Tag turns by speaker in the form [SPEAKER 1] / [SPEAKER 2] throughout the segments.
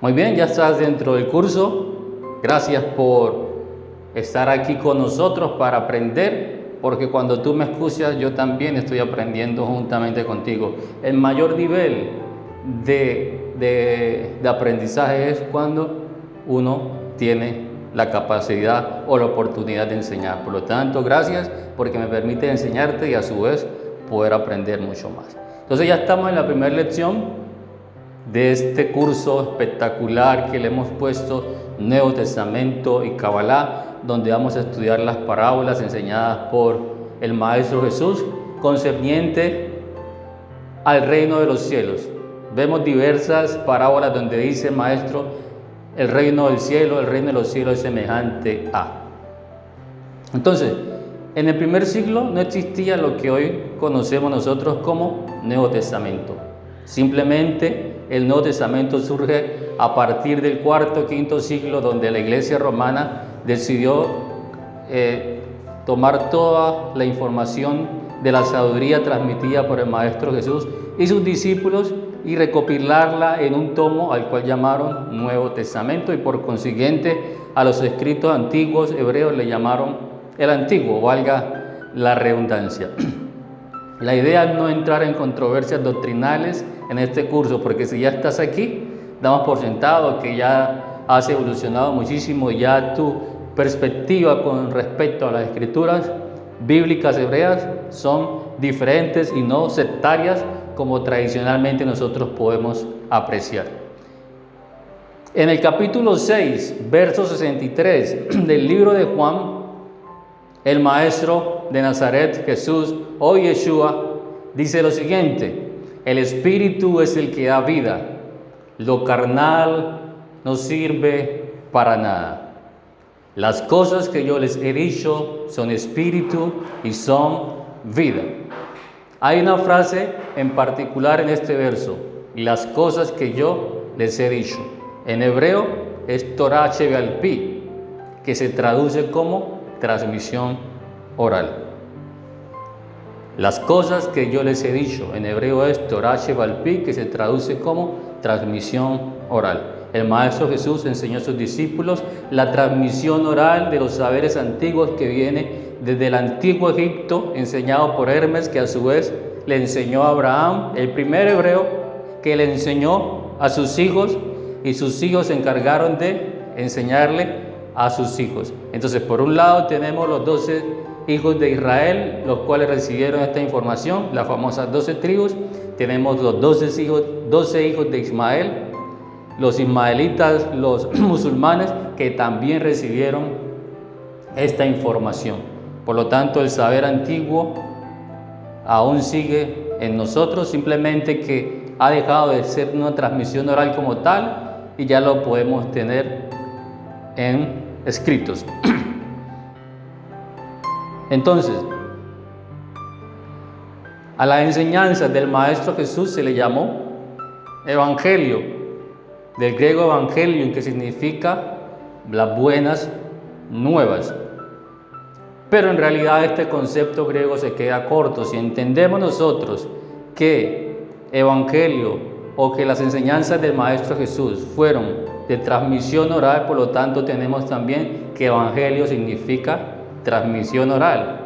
[SPEAKER 1] Muy bien, ya estás dentro del curso. Gracias por estar aquí con nosotros para aprender, porque cuando tú me escuchas, yo también estoy aprendiendo juntamente contigo. El mayor nivel de aprendizaje es cuando uno tiene la capacidad o la oportunidad de enseñar. Por lo tanto, gracias porque me permite enseñarte y a su vez poder aprender mucho más. Entonces ya estamos en la primera lección de este curso espectacular que le hemos puesto Nuevo Testamento y Kabbalah, donde vamos a estudiar las parábolas enseñadas por el Maestro Jesús concerniente al reino de los cielos. Vemos diversas parábolas donde dice el Maestro, el reino del cielo, el reino de los cielos es semejante a. Entonces, en el primer siglo no existía lo que hoy conocemos nosotros como Nuevo Testamento. Simplemente el Nuevo Testamento surge a partir del cuarto, quinto siglo, donde la Iglesia romana decidió tomar toda la información de la sabiduría transmitida por el Maestro Jesús y sus discípulos y recopilarla en un tomo al cual llamaron Nuevo Testamento, y por consiguiente a los escritos antiguos hebreos le llamaron el Antiguo, valga la redundancia. La idea es no entrar en controversias doctrinales en este curso, porque si ya estás aquí, damos por sentado que ya has evolucionado muchísimo, ya tu perspectiva con respecto a las escrituras bíblicas hebreas son diferentes y no sectarias como tradicionalmente nosotros podemos apreciar. En el capítulo 6, verso 63 del libro de Juan, el Maestro de Nazaret, Jesús o Yeshua, dice lo siguiente: el Espíritu es el que da vida, lo carnal no sirve para nada. Las cosas que yo les he dicho son espíritu y son vida. Hay una frase en particular en este verso: las cosas que yo les he dicho. En hebreo es Torah Shebe'al Pi, que se traduce como transmisión oral. Las cosas que yo les he dicho, en hebreo es Torah Shebe'al Pi, que se traduce como transmisión oral. El Maestro Jesús enseñó a sus discípulos la transmisión oral de los saberes antiguos que viene desde el antiguo Egipto, enseñado por Hermes, que a su vez le enseñó a Abraham, el primer hebreo, que le enseñó a sus hijos, y sus hijos se encargaron de enseñarle a sus hijos. Entonces, por un lado tenemos los 12 hijos de Israel, los cuales recibieron esta información, las famosas 12 tribus. Tenemos los 12 hijos de Ismael, los ismaelitas, los musulmanes, que también recibieron esta información. Por lo tanto, el saber antiguo aún sigue en nosotros, simplemente que ha dejado de ser una transmisión oral como tal y ya lo podemos tener en escritos. Entonces, a la enseñanza del Maestro Jesús se le llamó Evangelio, del griego Evangelium, que significa las buenas nuevas. Pero en realidad este concepto griego se queda corto. Si entendemos nosotros que Evangelio o que las enseñanzas del Maestro Jesús fueron de transmisión oral, por lo tanto tenemos también que Evangelio significa transmisión oral,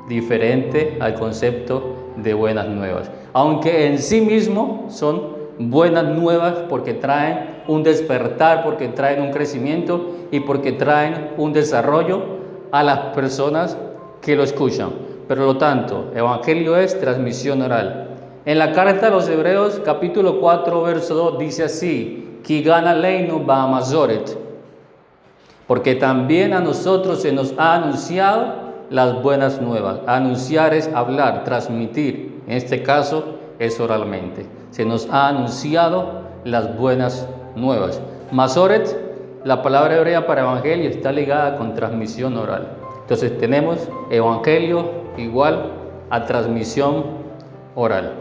[SPEAKER 1] diferente al concepto de buenas nuevas, aunque en sí mismo son buenas nuevas porque traen un despertar, porque traen un crecimiento y porque traen un desarrollo a las personas que lo escuchan. Pero lo tanto, Evangelio es transmisión oral. En la carta a los Hebreos, capítulo 4, verso 2, dice así: Kigan aleinu ba'amazoret, porque también a nosotros se nos ha anunciado las buenas nuevas. Anunciar es hablar, transmitir. En este caso es oralmente. Se nos ha anunciado las buenas nuevas. Masoret, la palabra hebrea para evangelio, está ligada con transmisión oral. Entonces tenemos evangelio igual a transmisión oral.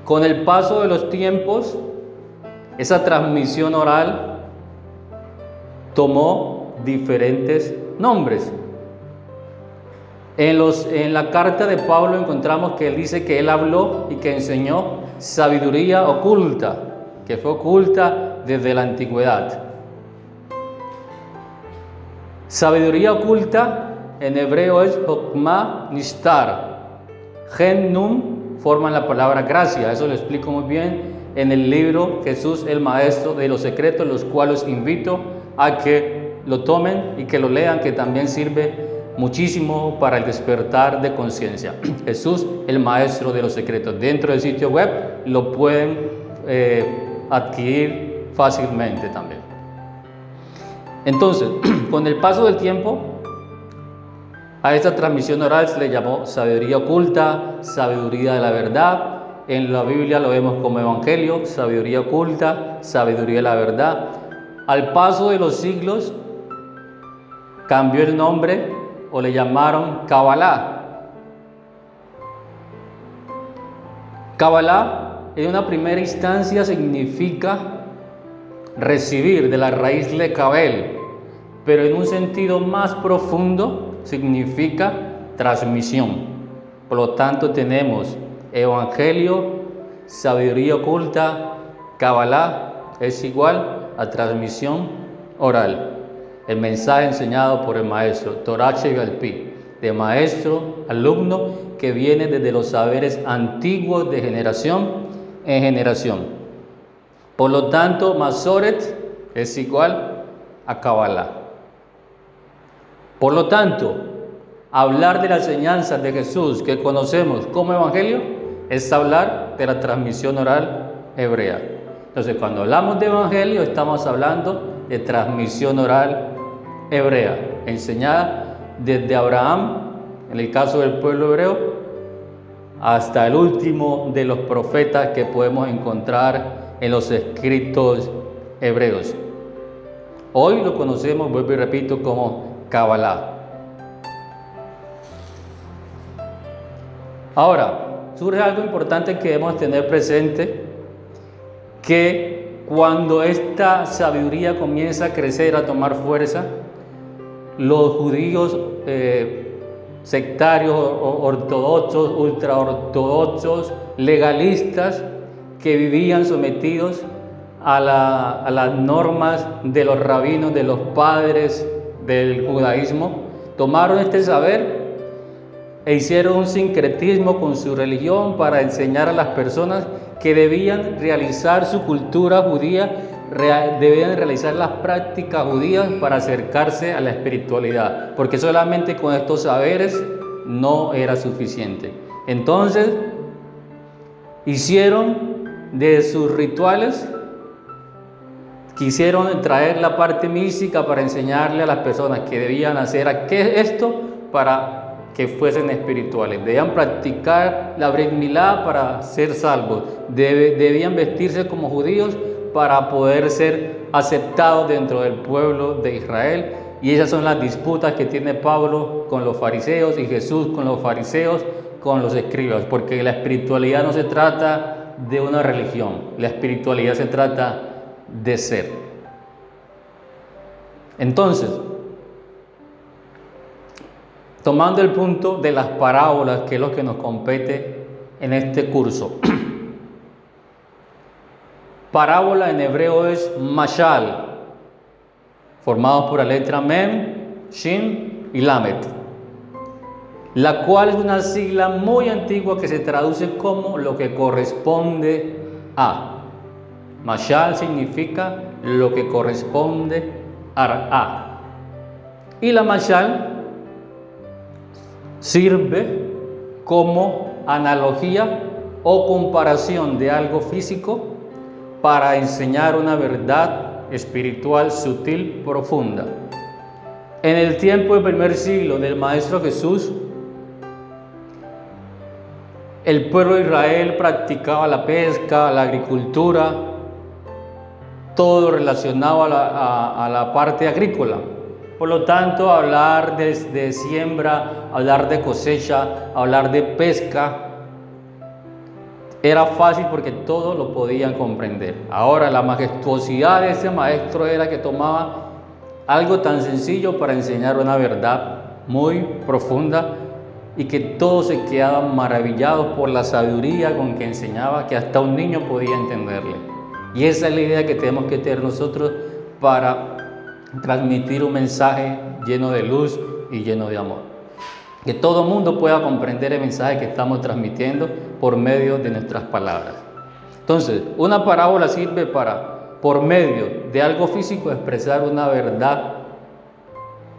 [SPEAKER 1] Con el paso de los tiempos, esa transmisión oral tomó diferentes nombres. En la carta de Pablo encontramos que él dice que él habló y que enseñó sabiduría oculta. que fue oculta desde la antigüedad. Sabiduría oculta en hebreo es Hokmah Nishtar. Gen Nun forman la palabra gracia. Eso lo explico muy bien en el libro Jesús el Maestro de los Secretos, los cuales invito a que lo tomen y que lo lean, que también sirve muchísimo para el despertar de conciencia. Jesús el Maestro de los Secretos. Dentro del sitio web lo pueden adquirir fácilmente también. Entonces, con el paso del tiempo, a esta transmisión oral se le llamó sabiduría oculta, sabiduría de la verdad. En la Biblia lo vemos como evangelio, sabiduría oculta, sabiduría de la verdad. Al paso de los siglos, cambió el nombre o le llamaron Kabbalah. Kabbalah, en una primera instancia, significa recibir, de la raíz lekabel, pero en un sentido más profundo significa transmisión. Por lo tanto, tenemos evangelio, sabiduría oculta, Kabbalah es igual a transmisión oral. El mensaje enseñado por el maestro, Torah Shegalpi, de maestro, alumno, que viene desde los saberes antiguos de generación en generación. Por lo tanto, Masoret es igual a Kabbalah. Por lo tanto, hablar de las enseñanzas de Jesús que conocemos como evangelio es hablar de la transmisión oral hebrea. Entonces, cuando hablamos de evangelio, estamos hablando de transmisión oral hebrea, enseñada desde Abraham, en el caso del pueblo hebreo, hasta el último de los profetas que podemos encontrar en los escritos hebreos. Hoy lo conocemos, vuelvo y repito, como Kabbalah. Ahora, surge algo importante que debemos tener presente, que cuando esta sabiduría comienza a crecer, a tomar fuerza, los judíos sectarios, ortodoxos, ultraortodoxos, legalistas, que vivían sometidos a las normas de los rabinos, de los padres del judaísmo, tomaron este saber e hicieron un sincretismo con su religión para enseñar a las personas que debían realizar su cultura judía, debían realizar las prácticas judías para acercarse a la espiritualidad, porque solamente con estos saberes no era suficiente. Entonces, hicieron de sus rituales, quisieron traer la parte mística para enseñarle a las personas que debían hacer esto para que fuesen espirituales. Debían practicar la Brit Milá para ser salvos. Debían vestirse como judíos para poder ser aceptados dentro del pueblo de Israel. Y esas son las disputas que tiene Pablo con los fariseos y Jesús con los fariseos, con los escribas, porque la espiritualidad no se trata de una religión, la espiritualidad se trata de ser. Entonces, tomando el punto de las parábolas, que es lo que nos compete en este curso. Parábola en hebreo es mashal, formado por la letra mem, shin y lamet, la cual es una sigla muy antigua que se traduce como lo que corresponde a. Mashal significa lo que corresponde a. Y la mashal sirve como analogía o comparación de algo físico para enseñar una verdad espiritual sutil, profunda. En el tiempo del primer siglo del Maestro Jesús, el pueblo de Israel practicaba la pesca, la agricultura, todo relacionado a la parte agrícola. Por lo tanto, hablar de siembra, hablar de cosecha, hablar de pesca, era fácil porque todos lo podían comprender. Ahora, la majestuosidad de ese maestro era que tomaba algo tan sencillo para enseñar una verdad muy profunda y que todos se quedaban maravillados por la sabiduría con que enseñaba, que hasta un niño podía entenderle. Y esa es la idea que tenemos que tener nosotros para transmitir un mensaje lleno de luz y lleno de amor. Que todo el mundo pueda comprender el mensaje que estamos transmitiendo por medio de nuestras palabras. Entonces, una parábola sirve para, por medio de algo físico, expresar una verdad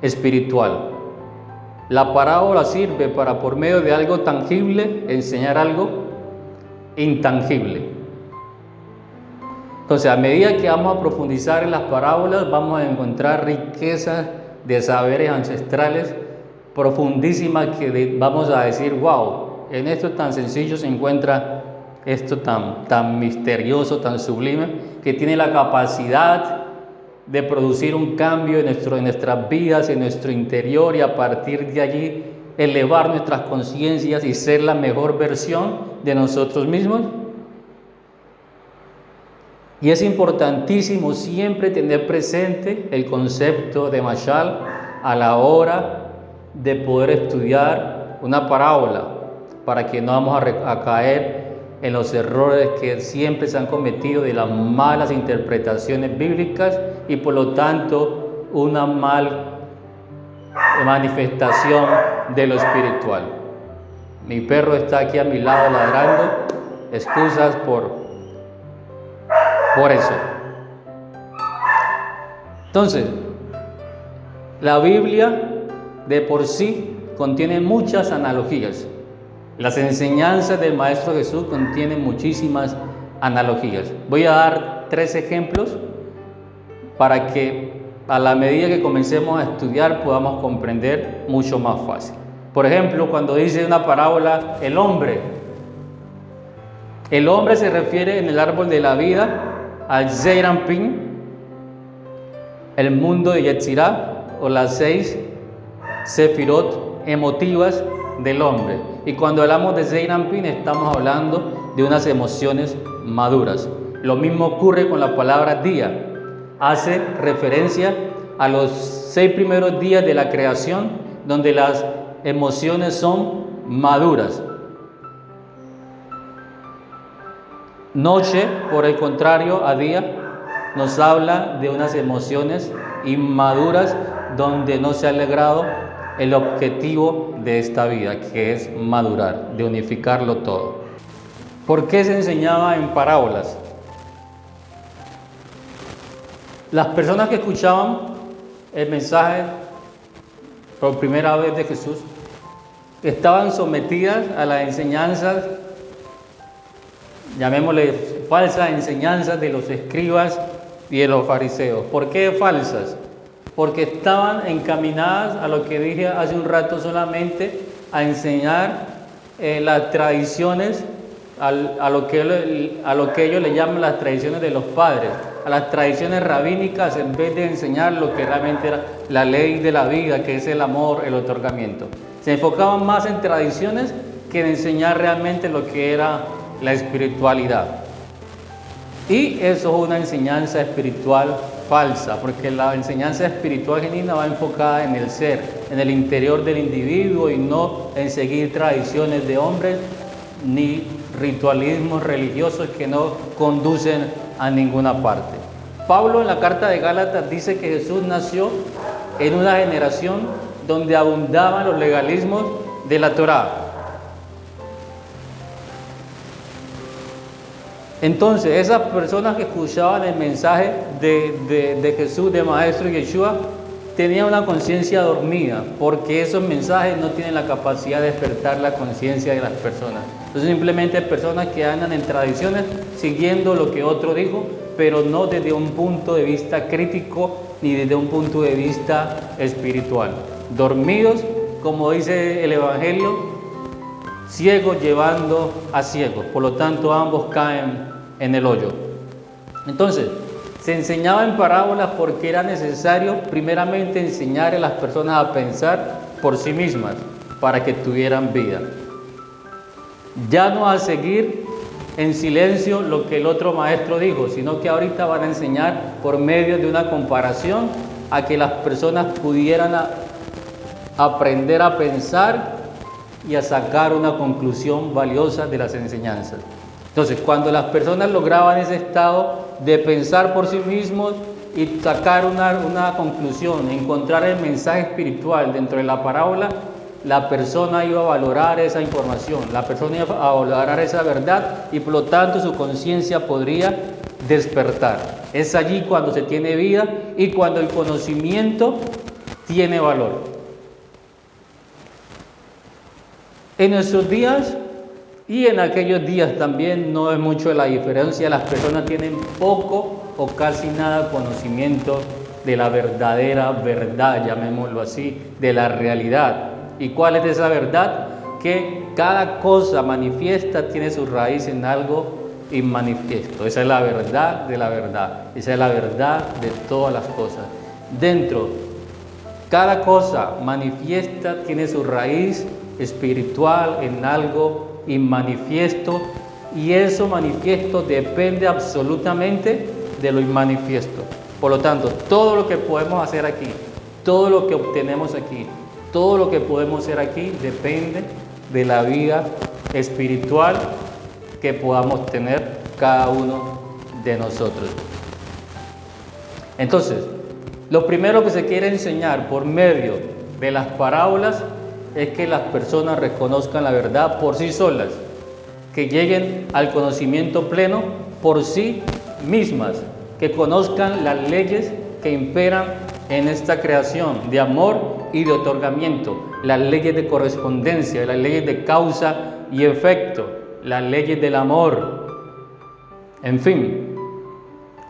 [SPEAKER 1] espiritual. La parábola sirve para, por medio de algo tangible, enseñar algo intangible. Entonces, a medida que vamos a profundizar en las parábolas, vamos a encontrar riquezas de saberes ancestrales profundísimas que vamos a decir, wow, en esto tan sencillo se encuentra esto tan misterioso, tan sublime, que tiene la capacidad de producir un cambio en nuestras vidas, en nuestro interior, y a partir de allí elevar nuestras conciencias y ser la mejor versión de nosotros mismos. Y es importantísimo siempre tener presente el concepto de Mashal a la hora de poder estudiar una parábola, para que no vamos a caer en los errores que siempre se han cometido de las malas interpretaciones bíblicas y por lo tanto una mala manifestación de lo espiritual. Mi perro está aquí a mi lado ladrando, excusas por eso. Entonces, la Biblia de por sí contiene muchas analogías. Las enseñanzas del Maestro Jesús contienen muchísimas analogías. Voy a dar 3 ejemplos para que a la medida que comencemos a estudiar podamos comprender mucho más fácil. Por ejemplo, cuando dice una parábola, el hombre se refiere en el árbol de la vida al Zeir Anpin, el mundo de Yetzirah, o las 6 sefirot emotivas del hombre. Y cuando hablamos de Zeir Anpin estamos hablando de unas emociones maduras. Lo mismo ocurre con la palabra día. Hace referencia a los 6 primeros días de la creación, donde las emociones son maduras. Noche, por el contrario, a día, nos habla de unas emociones inmaduras, donde no se ha logrado el objetivo de esta vida, que es madurar, de unificarlo todo. ¿Por qué se enseñaba en parábolas? Las personas que escuchaban el mensaje por primera vez de Jesús estaban sometidas a las enseñanzas, llamémosle falsas enseñanzas, de los escribas y de los fariseos. ¿Por qué falsas? Porque estaban encaminadas a lo que dije hace un rato, solamente a enseñar las tradiciones, a lo que ellos le llaman las tradiciones de los padres, a las tradiciones rabínicas, en vez de enseñar lo que realmente era la ley de la vida, que es el amor, el otorgamiento. Se enfocaban más en tradiciones que en enseñar realmente lo que era la espiritualidad. Y eso es una enseñanza espiritual falsa, porque la enseñanza espiritual genuina va enfocada en el ser, en el interior del individuo, y no en seguir tradiciones de hombres ni ritualismos religiosos que no conducen a ninguna parte. Pablo en la carta de Gálatas dice que Jesús nació en una generación donde abundaban los legalismos de la Torá. Entonces, esas personas que escuchaban el mensaje de Jesús, de Maestro Yeshua, tenían una conciencia dormida, porque esos mensajes no tienen la capacidad de despertar la conciencia de las personas. Entonces, simplemente personas que andan en tradiciones, siguiendo lo que otro dijo, pero no desde un punto de vista crítico, ni desde un punto de vista espiritual. Dormidos, como dice el Evangelio, ciegos llevando a ciegos, por lo tanto ambos caen en el hoyo. Entonces, se enseñaba en parábolas porque era necesario primeramente enseñar a las personas a pensar por sí mismas, para que tuvieran vida. Ya no a seguir en silencio lo que el otro maestro dijo, sino que ahorita van a enseñar por medio de una comparación a que las personas pudieran aprender a pensar y a sacar una conclusión valiosa de las enseñanzas. Entonces, cuando las personas lograban ese estado de pensar por sí mismos y sacar una conclusión, encontrar el mensaje espiritual dentro de la parábola, la persona iba a valorar esa información, la persona iba a valorar esa verdad y por lo tanto su conciencia podría despertar. Es allí cuando se tiene vida y cuando el conocimiento tiene valor. En nuestros días y en aquellos días también no es mucho la diferencia, las personas tienen poco o casi nada conocimiento de la verdadera verdad, llamémoslo así, de la realidad. ¿Y cuál es esa verdad? Que cada cosa manifiesta tiene su raíz en algo inmanifiesto. Esa es la verdad de la verdad, esa es la verdad de todas las cosas. Dentro, cada cosa manifiesta tiene su raíz espiritual en algo inmanifiesto y eso manifiesto depende absolutamente de lo inmanifiesto. Por lo tanto, todo lo que podemos hacer aquí, todo lo que obtenemos aquí, todo lo que podemos hacer aquí depende de la vida espiritual que podamos tener cada uno de nosotros. Entonces, lo primero que se quiere enseñar por medio de las parábolas es que las personas reconozcan la verdad por sí solas, que lleguen al conocimiento pleno por sí mismas, que conozcan las leyes que imperan en esta creación de amor y de otorgamiento, las leyes de correspondencia, las leyes de causa y efecto, las leyes del amor, en fin,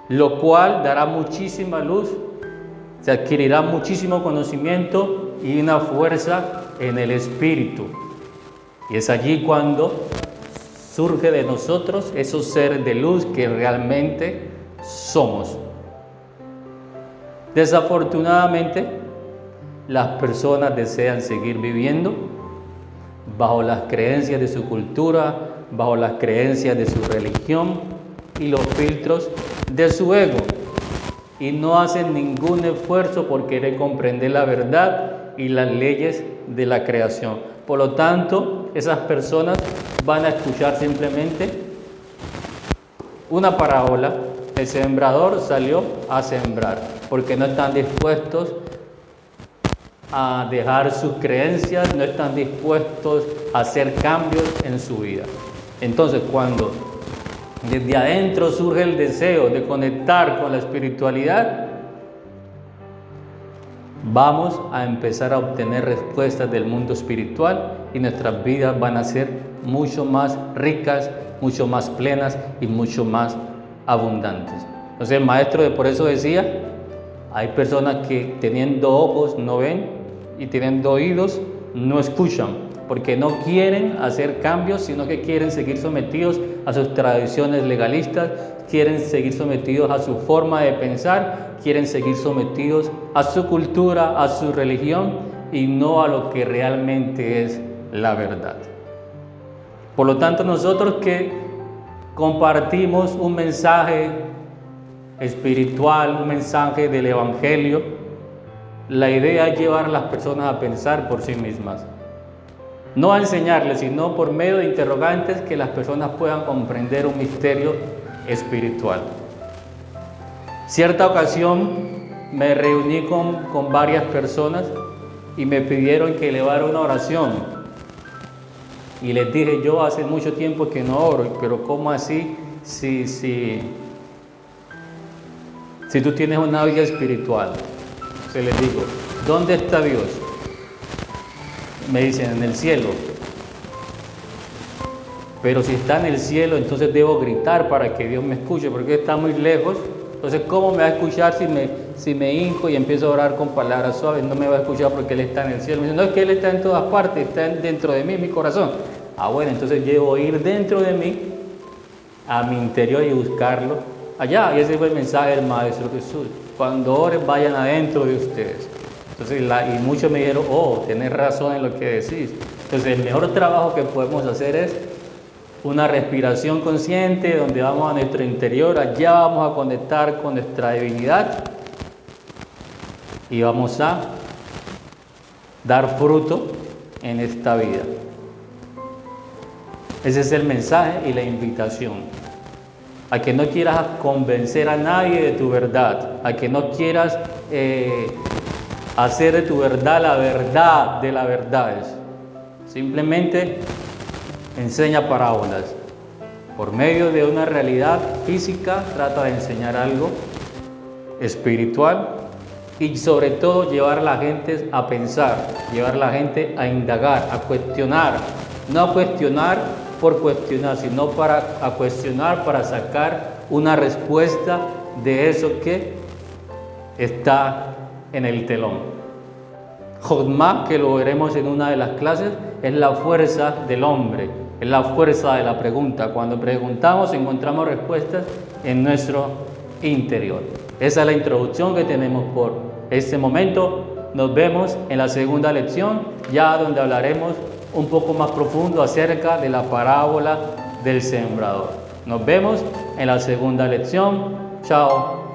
[SPEAKER 1] lo cual dará muchísima luz, se adquirirá muchísimo conocimiento y una fuerza en el espíritu. Y es allí cuando surge de nosotros esos seres de luz que realmente somos. Desafortunadamente, las personas desean seguir viviendo bajo las creencias de su cultura, bajo las creencias de su religión y los filtros de su ego, y no hacen ningún esfuerzo por querer comprender la verdad y las leyes de la creación. Por lo tanto, esas personas van a escuchar simplemente una parábola. El sembrador salió a sembrar, porque no están dispuestos a dejar sus creencias, no están dispuestos a hacer cambios en su vida. Entonces, cuando desde adentro surge el deseo de conectar con la espiritualidad, vamos a empezar a obtener respuestas del mundo espiritual y nuestras vidas van a ser mucho más ricas, mucho más plenas y mucho más abundantes. Entonces el maestro por eso decía, hay personas que teniendo ojos no ven y teniendo oídos no escuchan, porque no quieren hacer cambios, sino que quieren seguir sometidos a sus tradiciones legalistas, quieren seguir sometidos a su forma de pensar, quieren seguir sometidos a su cultura, a su religión y no a lo que realmente es la verdad. Por lo tanto, nosotros que compartimos un mensaje espiritual, un mensaje del Evangelio, la idea es llevar a las personas a pensar por sí mismas. No a enseñarles, sino por medio de interrogantes que las personas puedan comprender un misterio espiritual. Cierta ocasión me reuní con varias personas y me pidieron que elevara una oración. Y les dije, yo hace mucho tiempo que no oro, pero ¿cómo así? Si tú tienes una vida espiritual. Se les digo, ¿dónde está Dios? Me dicen, en el cielo. Pero si está en el cielo, entonces debo gritar para que Dios me escuche, porque está muy lejos. Entonces, ¿cómo me va a escuchar si me hinco y empiezo a orar con palabras suaves? No me va a escuchar porque Él está en el cielo. Me dicen, no, es que Él está en todas partes, está dentro de mí, en mi corazón. Ah, bueno, entonces debo ir dentro de mí, a mi interior y buscarlo allá. Y ese fue el mensaje del Maestro Jesús. Cuando oren, vayan adentro de ustedes. Entonces, y muchos me dijeron, oh, tenés razón en lo que decís. Entonces, el mejor trabajo que podemos hacer es una respiración consciente, donde vamos a nuestro interior, allá vamos a conectar con nuestra divinidad y vamos a dar fruto en esta vida. Ese es el mensaje y la invitación. a que no quieras convencer a nadie de tu verdad, a que no quieras hacer de tu verdad la verdad de las verdades. Simplemente enseña parábolas. Por medio de una realidad física trata de enseñar algo espiritual y sobre todo llevar a la gente a pensar, llevar a la gente a indagar, a cuestionar, no a cuestionar por cuestionar, sino a cuestionar para sacar una respuesta de eso que está en el telón. Jodma, que lo veremos en una de las clases, es la fuerza del hombre, es la fuerza de la pregunta. Cuando preguntamos encontramos respuestas en nuestro interior. Esa es la introducción que tenemos por este momento. Nos vemos en la segunda lección, ya donde hablaremos un poco más profundo acerca de la parábola del sembrador. Nos vemos en la segunda lección. Chao.